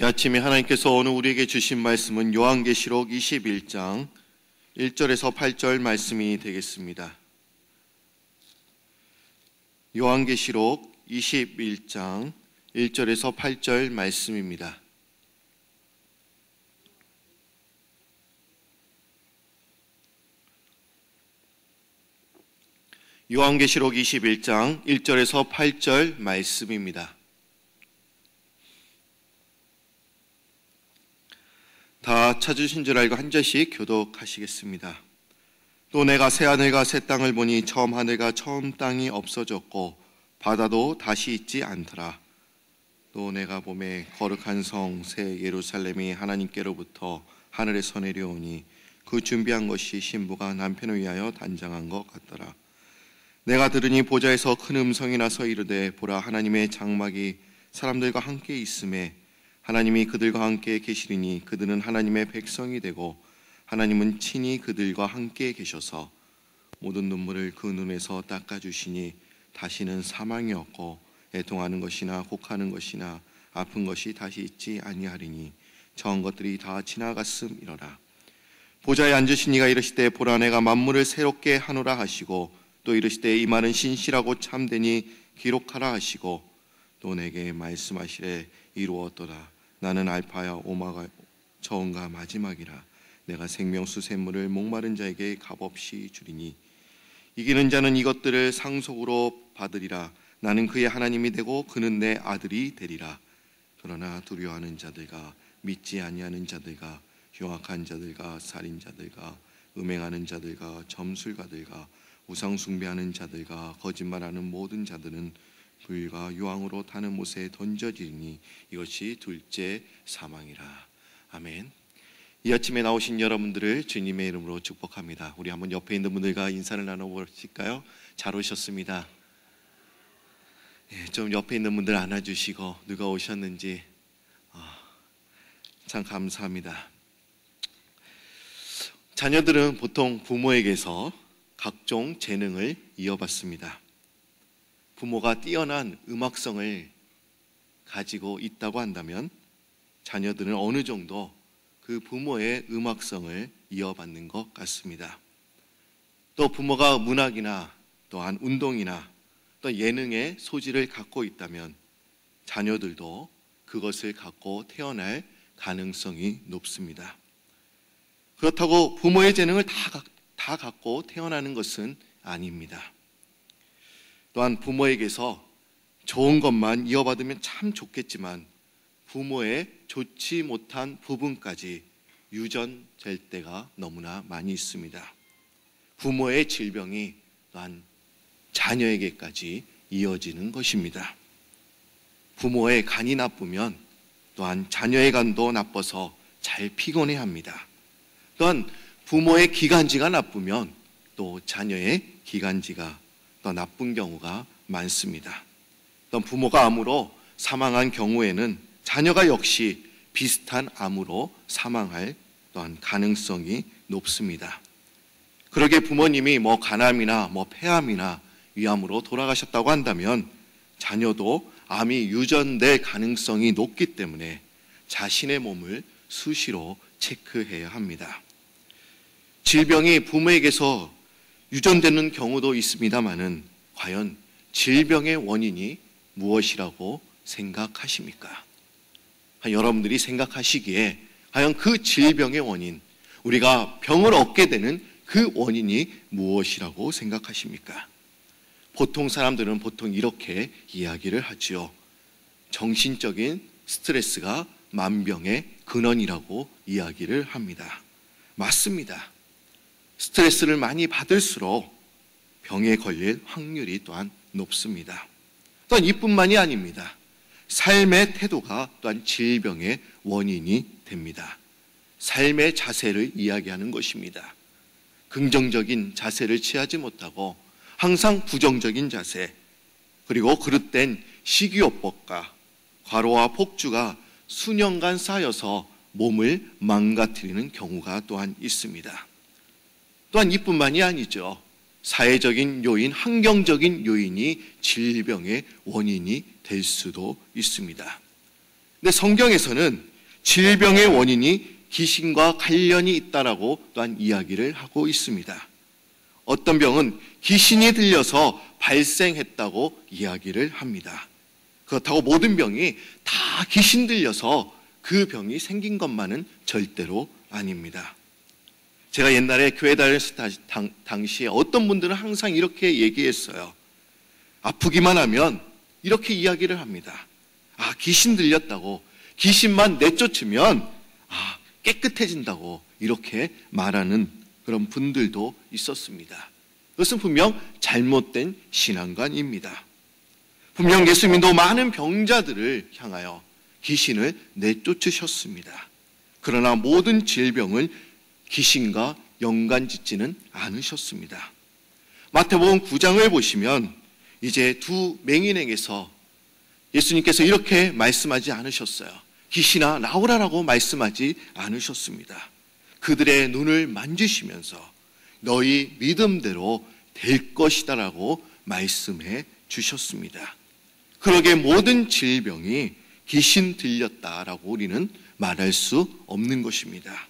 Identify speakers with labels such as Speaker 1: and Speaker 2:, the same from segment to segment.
Speaker 1: 이 아침에 하나님께서 오늘 우리에게 주신 말씀은 요한계시록 21장 1절에서 8절 말씀이 되겠습니다. 요한계시록 21장 1절에서 8절 말씀입니다. 요한계시록 21장 1절에서 8절 말씀입니다. 다 찾으신 줄 알고 한 절씩 교독하시겠습니다. 또 내가 새 하늘과 새 땅을 보니 처음 하늘과 처음 땅이 없어졌고 바다도 다시 있지 않더라. 또 내가 보매 거룩한 성 새 예루살렘이 하나님께로부터 하늘에서 내려오니 그 준비한 것이 신부가 남편을 위하여 단장한 것 같더라. 내가 들으니 보좌에서 큰 음성이 나서 이르되 보라 하나님의 장막이 사람들과 함께 있음에 하나님이 그들과 함께 계시리니 그들은 하나님의 백성이 되고 하나님은 친히 그들과 함께 계셔서 모든 눈물을 그 눈에서 닦아주시니 다시는 사망이 없고 애통하는 것이나 곡하는 것이나 아픈 것이 다시 있지 아니하리니 저런 것들이 다 지나갔음이러라. 보좌에 앉으신 이가 이르시되 보라 내가 만물을 새롭게 하노라 하시고 또 이르시되 이 말은 신실하고 참되니 기록하라 하시고 또 내게 말씀하시되 이루었도다. 나는 알파야 오마가 처음과 마지막이라. 내가 생명수 샘물을 목마른 자에게 값없이 주리니 이기는 자는 이것들을 상속으로 받으리라. 나는 그의 하나님이 되고 그는 내 아들이 되리라. 그러나 두려워하는 자들과 믿지 아니하는 자들과 흉악한 자들과 살인자들과 음행하는 자들과 점술가들과 우상 숭배하는 자들과 거짓말하는 모든 자들은 불과 유황으로 타는 못에 던져지니 이것이 둘째 사망이라. 아멘. 이 아침에 나오신 여러분들을 주님의 이름으로 축복합니다. 우리 한번 옆에 있는 분들과 인사를 나눠보실까요? 잘 오셨습니다. 좀 옆에 있는 분들 안아주시고 누가 오셨는지 참 감사합니다. 자녀들은 보통 부모에게서 각종 재능을 이어받습니다. 부모가 뛰어난 음악성을 가지고 있다고 한다면 자녀들은 어느 정도 그 부모의 음악성을 이어받는 것 같습니다. 또 부모가 문학이나 또한 운동이나 또 예능의 소질을 갖고 있다면 자녀들도 그것을 갖고 태어날 가능성이 높습니다. 그렇다고 부모의 재능을 다 갖고 태어나는 것은 아닙니다. 또한 부모에게서 좋은 것만 이어받으면 참 좋겠지만 부모의 좋지 못한 부분까지 유전될 때가 너무나 많이 있습니다. 부모의 질병이 또한 자녀에게까지 이어지는 것입니다. 부모의 간이 나쁘면 또한 자녀의 간도 나빠서 잘 피곤해합니다. 또한 부모의 기관지가 나쁘면 또 자녀의 기관지가 더 나쁜 경우가 많습니다. 또 부모가 암으로 사망한 경우에는 자녀가 역시 비슷한 암으로 사망할 또한 가능성이 높습니다. 그러게 부모님이 간암이나 폐암이나 위암으로 돌아가셨다고 한다면 자녀도 암이 유전될 가능성이 높기 때문에 자신의 몸을 수시로 체크해야 합니다. 질병이 부모에게서 유전되는 경우도 있습니다마는 과연 질병의 원인이 무엇이라고 생각하십니까? 여러분들이 생각하시기에 과연 그 질병의 원인, 우리가 병을 얻게 되는 그 원인이 무엇이라고 생각하십니까? 보통 사람들은 보통 이렇게 이야기를 하죠. 정신적인 스트레스가 만병의 근원이라고 이야기를 합니다. 맞습니다. 스트레스를 많이 받을수록 병에 걸릴 확률이 또한 높습니다. 또한 이뿐만이 아닙니다. 삶의 태도가 또한 질병의 원인이 됩니다. 삶의 자세를 이야기하는 것입니다. 긍정적인 자세를 취하지 못하고 항상 부정적인 자세, 그리고 그릇된 식이요법과 과로와 폭주가 수년간 쌓여서 몸을 망가뜨리는 경우가 또한 있습니다. 또한 이뿐만이 아니죠. 사회적인 요인, 환경적인 요인이 질병의 원인이 될 수도 있습니다. 근데 성경에서는 질병의 원인이 귀신과 관련이 있다라고 또한 이야기를 하고 있습니다. 어떤 병은 귀신이 들려서 발생했다고 이야기를 합니다. 그렇다고 모든 병이 다 귀신 들려서 그 병이 생긴 것만은 절대로 아닙니다. 제가 옛날에 교회 다녔을 당시에 어떤 분들은 항상 이렇게 얘기했어요. 아프기만 하면 이렇게 이야기를 합니다. 귀신 들렸다고, 귀신만 내쫓으면 깨끗해진다고 이렇게 말하는 그런 분들도 있었습니다. 그것은 분명 잘못된 신앙관입니다. 분명 예수님도 많은 병자들을 향하여 귀신을 내쫓으셨습니다. 그러나 모든 질병을 귀신과 연관짓지는 않으셨습니다. 마태복음 9장을 보시면 이제 두 맹인에게서 예수님께서 이렇게 말씀하지 않으셨어요. 귀신아 나오라라고 말씀하지 않으셨습니다. 그들의 눈을 만지시면서 너희 믿음대로 될 것이다라고 말씀해 주셨습니다. 그러게 모든 질병이 귀신 들렸다라고 우리는 말할 수 없는 것입니다.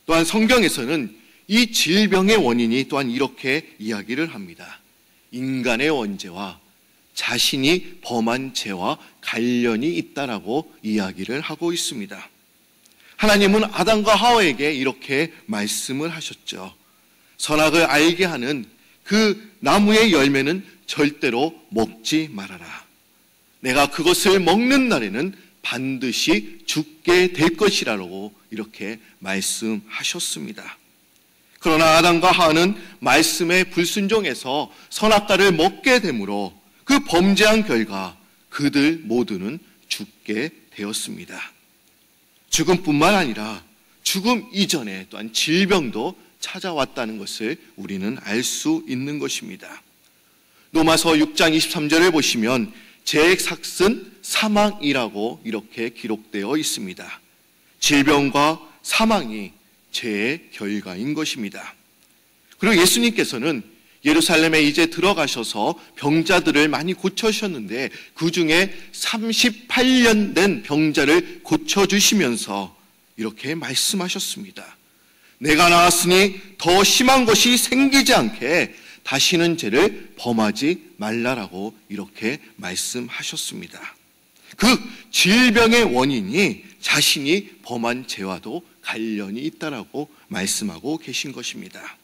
Speaker 1: 또한 성경에서는 이 질병의 원인이 또한 이렇게 이야기를 합니다. 인간의 원죄와 자신이 범한 죄와 관련이 있다라고 이야기를 하고 있습니다. 하나님은 아담과 하와에게 이렇게 말씀을 하셨죠. 선악을 알게 하는 그 나무의 열매는 절대로 먹지 말아라. 내가 그것을 먹는 날에는 반드시 죽게 될 것이라고 이렇게 말씀하셨습니다. 그러나 아담과 하와는 말씀에 불순종해서 선악과를 먹게 되므로 그 범죄한 결과 그들 모두는 죽게 되었습니다. 죽음뿐만 아니라 죽음 이전에 또한 질병도 찾아왔다는 것을 우리는 알 수 있는 것입니다. 로마서 6장 23절을 보시면 죄의 삭은 사망이라고 이렇게 기록되어 있습니다. 질병과 사망이 죄의 결과인 것입니다. 그리고 예수님께서는 예루살렘에 이제 들어가셔서 병자들을 많이 고쳐주셨는데 그 중에 38년 된 병자를 고쳐주시면서 이렇게 말씀하셨습니다. 내가 나왔으니 더 심한 것이 생기지 않게 다시는 죄를 범하지 말라라고 이렇게 말씀하셨습니다. 그 질병의 원인이 자신이 범한 죄와도 관련이 있다라고 말씀하고 계신 것입니다.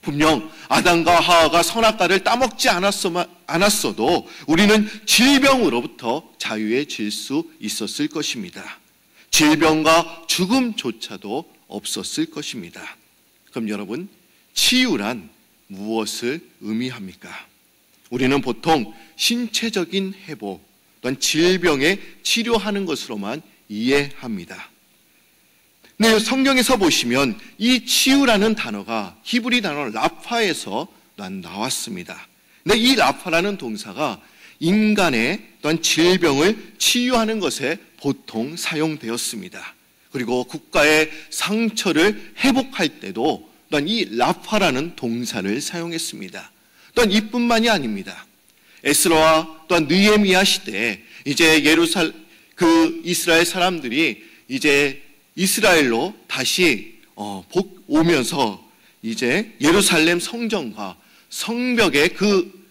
Speaker 1: 분명 아담과 하와가 선악과를 따먹지 않았어도 우리는 질병으로부터 자유해질 수 있었을 것입니다. 질병과 죽음조차도 없었을 것입니다. 그럼 여러분, 치유란 무엇을 의미합니까? 우리는 보통 신체적인 회복 또는 질병에 치료하는 것으로만 이해합니다. 네, 성경에서 보시면 이 치유라는 단어가 히브리 단어 라파에서 나왔습니다. 근데 이 라파라는 동사가 인간의 또한 질병을 치유하는 것에 보통 사용되었습니다. 그리고 국가의 상처를 회복할 때도 또한 이 라파라는 동사를 사용했습니다. 또한 이뿐만이 아닙니다. 에스라와 또한 느헤미야 시대에 이제 이스라엘 사람들이 이제 이스라엘로 다시 오면서 이제 예루살렘 성전과 성벽의 그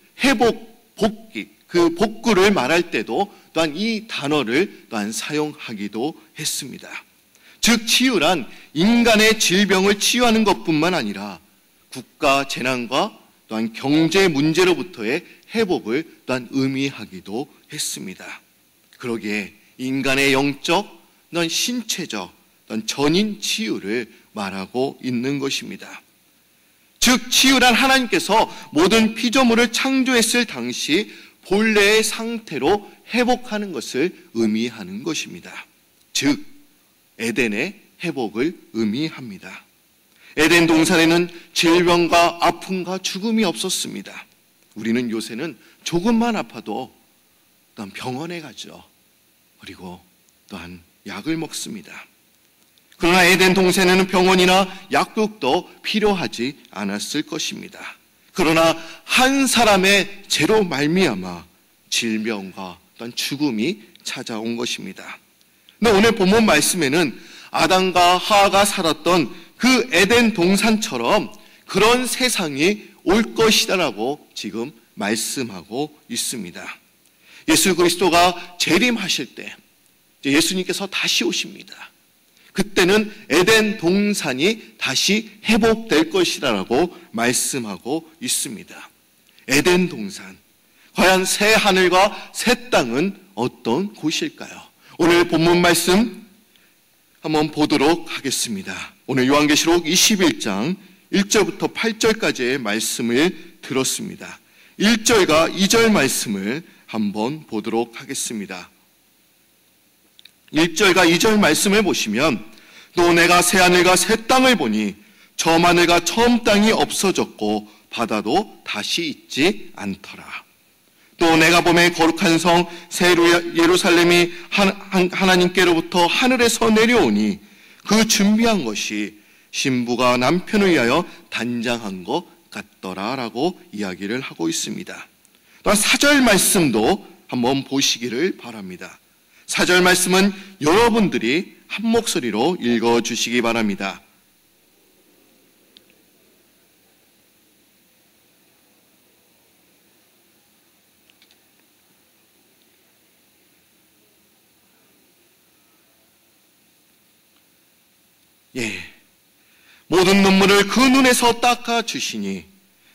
Speaker 1: 복귀, 그 복구를 말할 때도 또한 이 단어를 또한 사용하기도 했습니다. 즉 치유란 인간의 질병을 치유하는 것뿐만 아니라 국가 재난과 또한 경제 문제로부터의 회복을 또한 의미하기도 했습니다. 그러기에 인간의 영적, 또한 신체적, 또한 전인 치유를 말하고 있는 것입니다. 즉 치유란 하나님께서 모든 피조물을 창조했을 당시 본래의 상태로 회복하는 것을 의미하는 것입니다. 즉 에덴의 회복을 의미합니다. 에덴 동산에는 질병과 아픔과 죽음이 없었습니다. 우리는 요새는 조금만 아파도 또한 병원에 가죠. 그리고 또한 약을 먹습니다. 그러나 에덴 동산에는 병원이나 약국도 필요하지 않았을 것입니다. 그러나 한 사람의 죄로 말미암아 질병과 또한 죽음이 찾아온 것입니다. 근데 오늘 본문 말씀에는 아담과 하와가 살았던 그 에덴 동산처럼 그런 세상이 올 것이다라고 지금 말씀하고 있습니다. 예수 그리스도가 재림하실 때 예수님께서 다시 오십니다. 그때는 에덴 동산이 다시 회복될 것이라고 말씀하고 있습니다. 에덴 동산, 과연 새 하늘과 새 땅은 어떤 곳일까요? 오늘 본문 말씀 한번 보도록 하겠습니다. 오늘 요한계시록 21장 1절부터 8절까지의 말씀을 들었습니다. 1절과 2절 말씀을 한번 보도록 하겠습니다. 1절과 2절 말씀을 보시면 또 내가 새 하늘과 새 땅을 보니 처음 하늘과 처음 땅이 없어졌고 바다도 다시 있지 않더라. 또 내가 보매 거룩한 성 새 예루살렘이 하나님께로부터 하늘에서 내려오니 그 준비한 것이 신부가 남편을 위하여 단장한 것 같더라라고 이야기를 하고 있습니다. 또한 4절 말씀도 한번 보시기를 바랍니다. 4절 말씀은 여러분들이 한 목소리로 읽어주시기 바랍니다. 모든 눈물을 그 눈에서 닦아주시니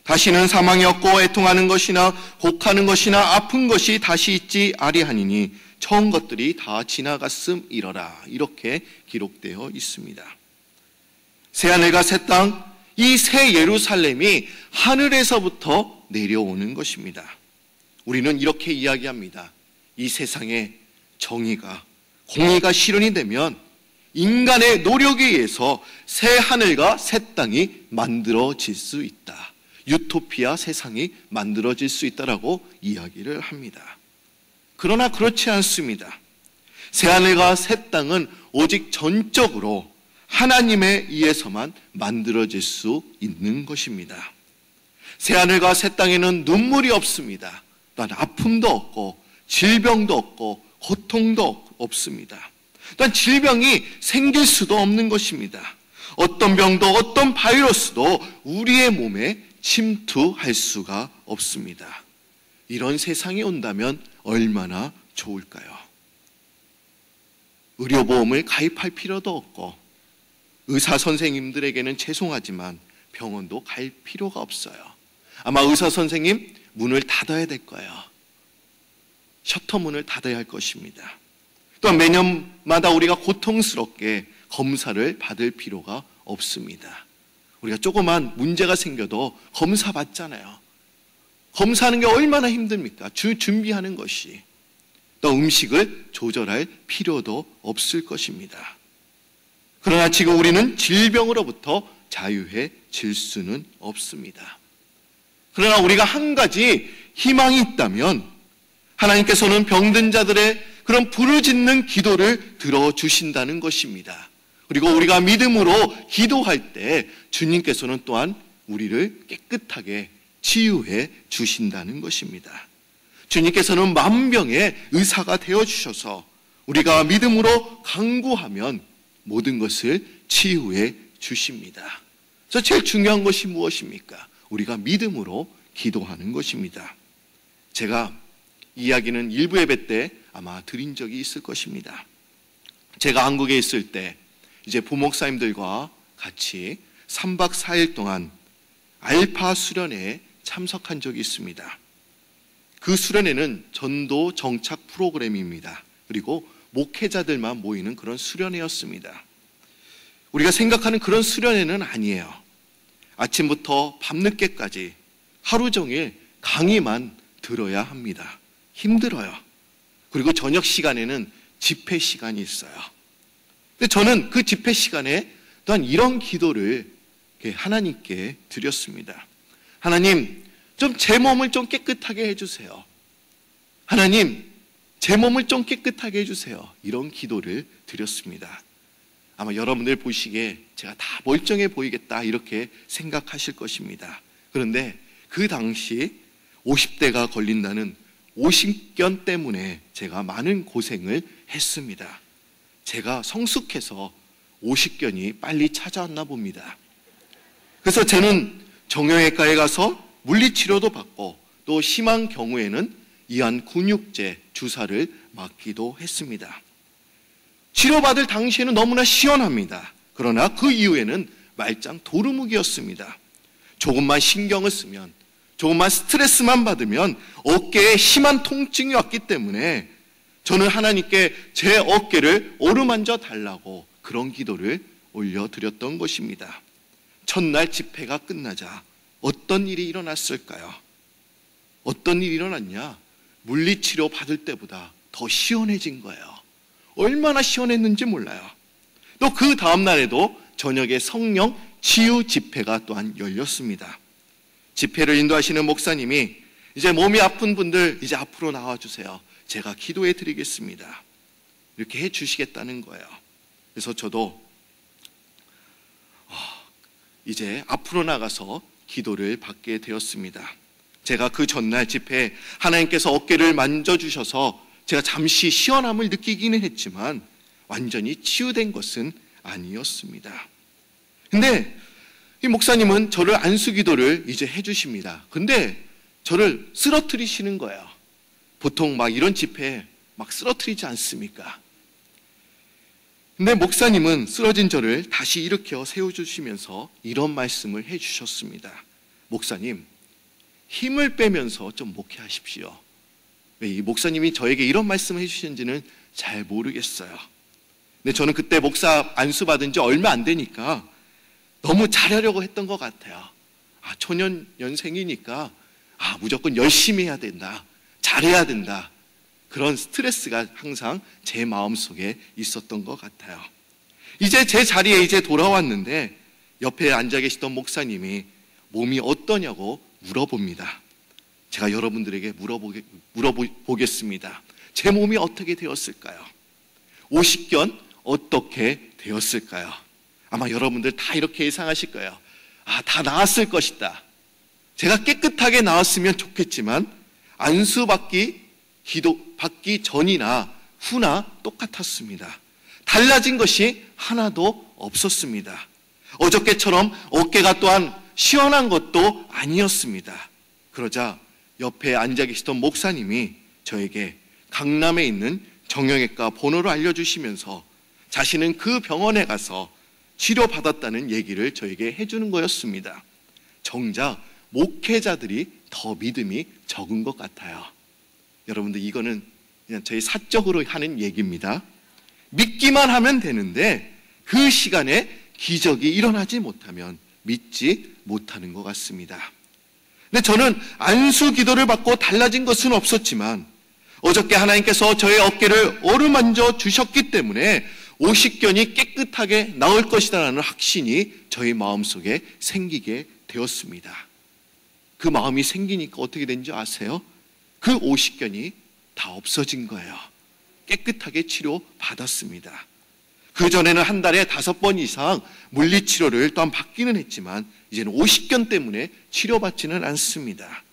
Speaker 1: 다시는 사망이 없고 애통하는 것이나 곡하는 것이나 아픈 것이 다시 있지 아리하니니 처음 것들이 다 지나갔음이러라. 이렇게 기록되어 있습니다. 새하늘과 새 땅, 이 새 예루살렘이 하늘에서부터 내려오는 것입니다. 우리는 이렇게 이야기합니다. 이 세상에 정의가, 공의가 실현이 되면 인간의 노력에 의해서 새 하늘과 새 땅이 만들어질 수 있다. 유토피아 세상이 만들어질 수 있다라고 이야기를 합니다. 그러나 그렇지 않습니다. 새 하늘과 새 땅은 오직 전적으로 하나님에 의해서만 만들어질 수 있는 것입니다. 새 하늘과 새 땅에는 눈물이 없습니다. 또한 아픔도 없고 질병도 없고 고통도 없습니다. 또한 질병이 생길 수도 없는 것입니다. 어떤 병도 어떤 바이러스도 우리의 몸에 침투할 수가 없습니다. 이런 세상이 온다면 얼마나 좋을까요? 의료보험을 가입할 필요도 없고 의사 선생님들에게는 죄송하지만 병원도 갈 필요가 없어요. 아마 의사 선생님 문을 닫아야 될 거예요. 셔터 문을 닫아야 할 것입니다. 또한 매년마다 우리가 고통스럽게 검사를 받을 필요가 없습니다. 우리가 조그만 문제가 생겨도 검사 받잖아요. 검사하는 게 얼마나 힘듭니까? 준비하는 것이. 또 음식을 조절할 필요도 없을 것입니다. 그러나 지금 우리는 질병으로부터 자유해질 수는 없습니다. 그러나 우리가 한 가지 희망이 있다면 하나님께서는 병든 자들의 그런 부르짖는 기도를 들어주신다는 것입니다. 그리고 우리가 믿음으로 기도할 때 주님께서는 또한 우리를 깨끗하게 치유해 주신다는 것입니다. 주님께서는 만병의 의사가 되어주셔서 우리가 믿음으로 간구하면 모든 것을 치유해 주십니다. 그래서 제일 중요한 것이 무엇입니까? 우리가 믿음으로 기도하는 것입니다. 제가 이야기는 일부 예배 때 아마 드린 적이 있을 것입니다. 제가 한국에 있을 때 이제 부목사님들과 같이 3박 4일 동안 알파 수련회에 참석한 적이 있습니다. 그 수련회는 전도 정착 프로그램입니다. 그리고 목회자들만 모이는 그런 수련회였습니다. 우리가 생각하는 그런 수련회는 아니에요. 아침부터 밤늦게까지 하루 종일 강의만 들어야 합니다. 힘들어요. 그리고 저녁 시간에는 집회 시간이 있어요. 근데 저는 그 집회 시간에 또한 이런 기도를 하나님께 드렸습니다. 하나님, 좀 제 몸을 좀 깨끗하게 해주세요. 하나님, 제 몸을 좀 깨끗하게 해주세요. 이런 기도를 드렸습니다. 아마 여러분들 보시기에 제가 다 멀쩡해 보이겠다 이렇게 생각하실 것입니다. 그런데 그 당시 50대가 걸린다는 오십견 때문에 제가 많은 고생을 했습니다. 제가 성숙해서 오십견이 빨리 찾아왔나 봅니다. 그래서 저는 정형외과에 가서 물리치료도 받고 또 심한 경우에는 이완 근육제 주사를 맞기도 했습니다. 치료받을 당시에는 너무나 시원합니다. 그러나 그 이후에는 말짱 도루묵이었습니다. 조금만 신경을 쓰면, 조금만 스트레스만 받으면 어깨에 심한 통증이 왔기 때문에 저는 하나님께 제 어깨를 어루만져 달라고 그런 기도를 올려드렸던 것입니다. 첫날 집회가 끝나자 어떤 일이 일어났을까요? 어떤 일이 일어났냐? 물리치료 받을 때보다 더 시원해진 거예요. 얼마나 시원했는지 몰라요. 또 그 다음날에도 저녁에 성령 치유 집회가 또한 열렸습니다. 집회를 인도하시는 목사님이 이제 몸이 아픈 분들 이제 앞으로 나와주세요. 제가 기도해 드리겠습니다. 이렇게 해 주시겠다는 거예요. 그래서 저도 이제 앞으로 나가서 기도를 받게 되었습니다. 제가 그 전날 집회에 하나님께서 어깨를 만져주셔서 제가 잠시 시원함을 느끼기는 했지만 완전히 치유된 것은 아니었습니다. 근데 이 목사님은 저를 안수기도를 이제 해주십니다. 근데 저를 쓰러뜨리시는 거예요. 보통 막 이런 집회에 막 쓰러뜨리지 않습니까? 근데 목사님은 쓰러진 저를 다시 일으켜 세워주시면서 이런 말씀을 해주셨습니다. 목사님, 힘을 빼면서 좀 목회하십시오. 왜 이 목사님이 저에게 이런 말씀을 해주시는지는 잘 모르겠어요. 근데 저는 그때 목사 안수받은 지 얼마 안 되니까 너무 잘하려고 했던 것 같아요. 초년연생이니까 무조건 열심히 해야 된다, 잘해야 된다, 그런 스트레스가 항상 제 마음속에 있었던 것 같아요. 이제 제 자리에 이제 돌아왔는데 옆에 앉아 계시던 목사님이 몸이 어떠냐고 물어봅니다. 제가 여러분들에게 물어보겠습니다. 제 몸이 어떻게 되었을까요? 오십견 어떻게 되었을까요? 아마 여러분들 다 이렇게 예상하실 거예요. 다 나았을 것이다. 제가 깨끗하게 나았으면 좋겠지만 안수받기 전이나 후나 똑같았습니다. 달라진 것이 하나도 없었습니다. 어저께처럼 어깨가 또한 시원한 것도 아니었습니다. 그러자 옆에 앉아 계시던 목사님이 저에게 강남에 있는 정형외과 번호를 알려주시면서 자신은 그 병원에 가서 치료받았다는 얘기를 저에게 해주는 거였습니다. 정작 목회자들이 더 믿음이 적은 것 같아요. 여러분들, 이거는 그냥 저희 사적으로 하는 얘기입니다. 믿기만 하면 되는데 그 시간에 기적이 일어나지 못하면 믿지 못하는 것 같습니다. 근데 저는 안수 기도를 받고 달라진 것은 없었지만 어저께 하나님께서 저의 어깨를 어루만져 주셨기 때문에 오십견이 깨끗하게 나올 것이다라는 확신이 저희 마음속에 생기게 되었습니다. 그 마음이 생기니까 어떻게 된지 아세요? 그 오십견이 다 없어진 거예요. 깨끗하게 치료받았습니다. 그전에는 한 달에 5번 이상 물리치료를 또한 받기는 했지만 이제는 오십견 때문에 치료받지는 않습니다.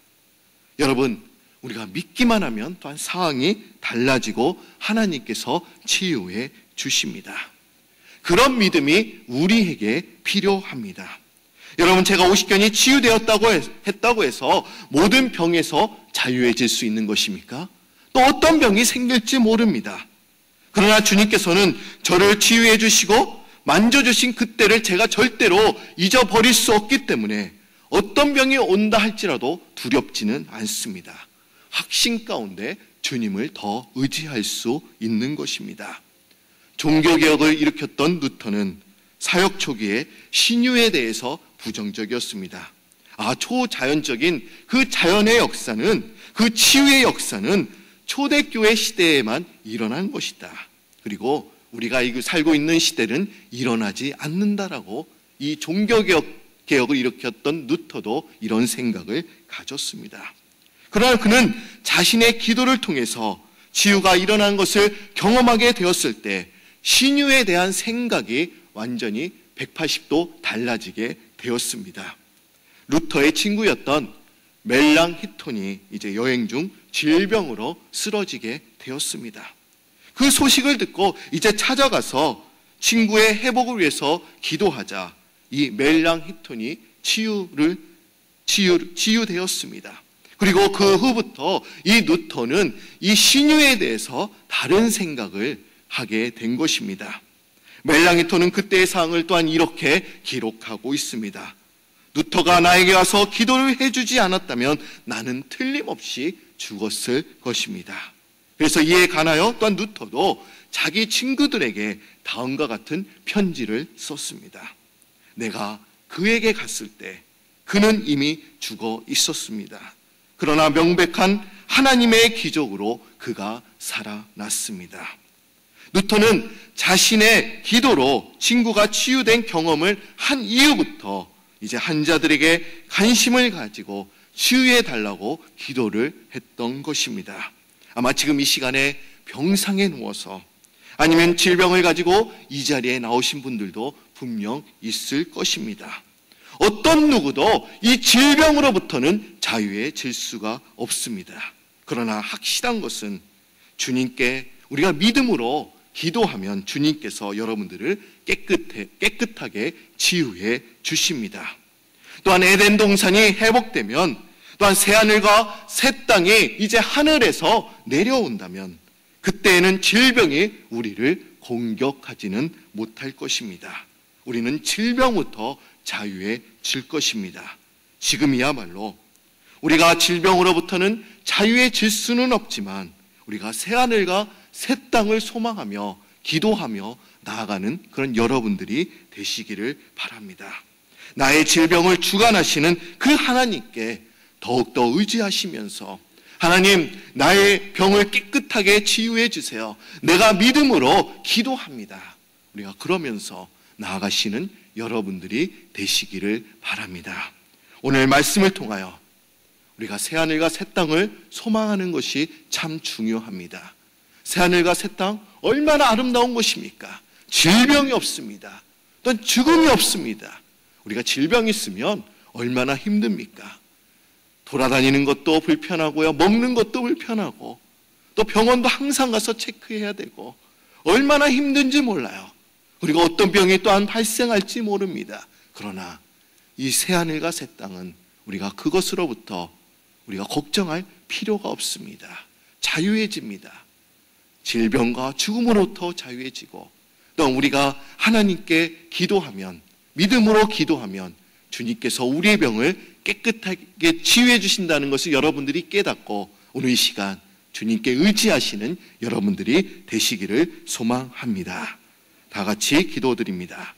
Speaker 1: 여러분, 우리가 믿기만 하면 또한 상황이 달라지고 하나님께서 치유해 주십니다. 그런 믿음이 우리에게 필요합니다. 여러분, 제가 오십견이 치유되었다고 해서 모든 병에서 자유해질 수 있는 것입니까? 또 어떤 병이 생길지 모릅니다. 그러나 주님께서는 저를 치유해 주시고 만져주신 그때를 제가 절대로 잊어버릴 수 없기 때문에 어떤 병이 온다 할지라도 두렵지는 않습니다. 확신 가운데 주님을 더 의지할 수 있는 것입니다. 종교개혁을 일으켰던 루터는 사역 초기에 신유에 대해서 부정적이었습니다. 초자연적인 그 자연의 역사는, 그 치유의 역사는 초대교회 시대에만 일어난 것이다. 그리고 우리가 살고 있는 시대는 일어나지 않는다라고 이 종교개혁을 일으켰던 루터도 이런 생각을 가졌습니다. 그러나 그는 자신의 기도를 통해서 치유가 일어난 것을 경험하게 되었을 때 신유에 대한 생각이 완전히 180도 달라지게 되었습니다. 루터의 친구였던 멜랑히톤이 이제 여행 중 질병으로 쓰러지게 되었습니다. 그 소식을 듣고 이제 찾아가서 친구의 회복을 위해서 기도하자 이 멜랑히톤이 치유되었습니다. 그리고 그 후부터 이 누터는 이 신유에 대해서 다른 생각을 하게 된 것입니다. 멜랑히톤은 그때의 상황을 또한 이렇게 기록하고 있습니다. 누터가 나에게 와서 기도를 해주지 않았다면 나는 틀림없이 죽었을 것입니다. 그래서 이에 관하여 또한 누터도 자기 친구들에게 다음과 같은 편지를 썼습니다. 내가 그에게 갔을 때 그는 이미 죽어 있었습니다. 그러나 명백한 하나님의 기적으로 그가 살아났습니다. 누터는 자신의 기도로 친구가 치유된 경험을 한 이후부터 이제 환자들에게 관심을 가지고 치유해 달라고 기도를 했던 것입니다. 아마 지금 이 시간에 병상에 누워서 아니면 질병을 가지고 이 자리에 나오신 분들도 분명 있을 것입니다. 어떤 누구도 이 질병으로부터는 자유해질 수가 없습니다. 그러나 확실한 것은 주님께 우리가 믿음으로 기도하면 주님께서 여러분들을 깨끗하게 치유해 주십니다. 또한 에덴 동산이 회복되면, 또한 새하늘과 새 땅이 이제 하늘에서 내려온다면 그때에는 질병이 우리를 공격하지는 못할 것입니다. 우리는 질병부터 자유해질 것입니다. 지금이야말로 우리가 질병으로부터는 자유해질 수는 없지만 우리가 새하늘과 새 땅을 소망하며 기도하며 나아가는 그런 여러분들이 되시기를 바랍니다. 나의 질병을 주관하시는 그 하나님께 더욱더 의지하시면서 하나님, 나의 병을 깨끗하게 치유해 주세요. 내가 믿음으로 기도합니다. 우리가 그러면서 나아가시는 여러분들이 되시기를 바랍니다. 오늘 말씀을 통하여 우리가 새하늘과 새 땅을 소망하는 것이 참 중요합니다. 새하늘과 새 땅 얼마나 아름다운 것입니까? 질병이 없습니다. 또는 죽음이 없습니다. 우리가 질병이 있으면 얼마나 힘듭니까? 돌아다니는 것도 불편하고요, 먹는 것도 불편하고, 또 병원도 항상 가서 체크해야 되고 얼마나 힘든지 몰라요. 그리고 어떤 병이 또한 발생할지 모릅니다. 그러나 이 새하늘과 새 땅은 우리가 그것으로부터 우리가 걱정할 필요가 없습니다. 자유해집니다. 질병과 죽음으로부터 자유해지고, 또 우리가 하나님께 기도하면, 믿음으로 기도하면 주님께서 우리의 병을 깨끗하게 치유해 주신다는 것을 여러분들이 깨닫고 오늘 이 시간 주님께 의지하시는 여러분들이 되시기를 소망합니다. 다 같이 기도드립니다.